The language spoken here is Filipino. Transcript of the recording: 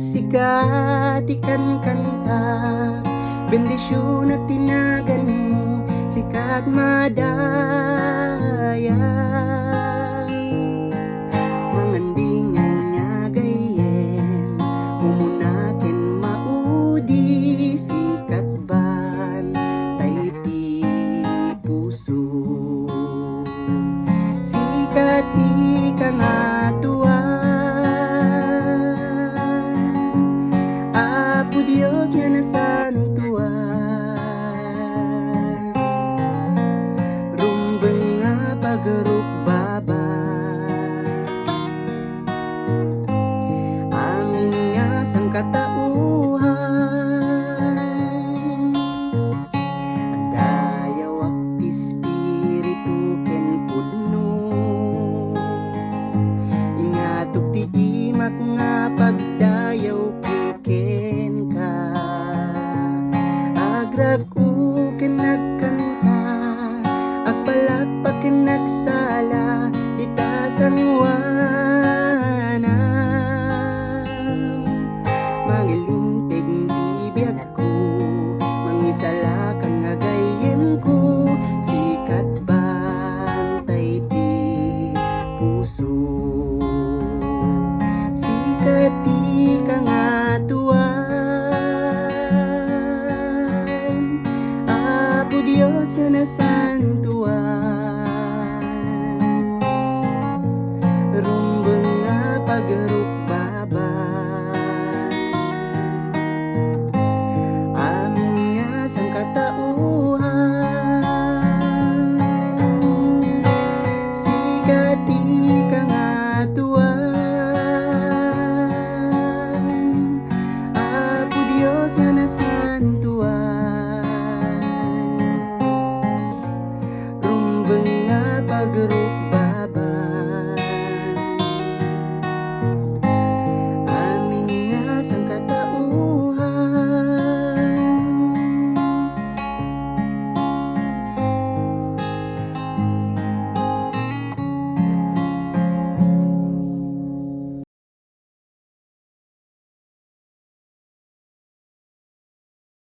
sikat ikan kanta, bendisyon at tinagan mo sikat madaya. Mangandingay niya gayem, umunakin maudi sikat ban tayti puso. Sikat ika nga Apo Diyos nga nasantuan, rumbeng nga pagrukbaba, amin nga sang katauhan. Dayaw ak espiritu ken pudno, ingatok ti imak nga pagdayaw ken ka. Agrag u ken nagkanta, agpalakpak ken nagsala, itasangwanam. Mangilintig bibiyag ko, mangisala kang agayem ko, sikat bantay ti puso. Sikat ti kangatuan, Apo Diyos nga nasa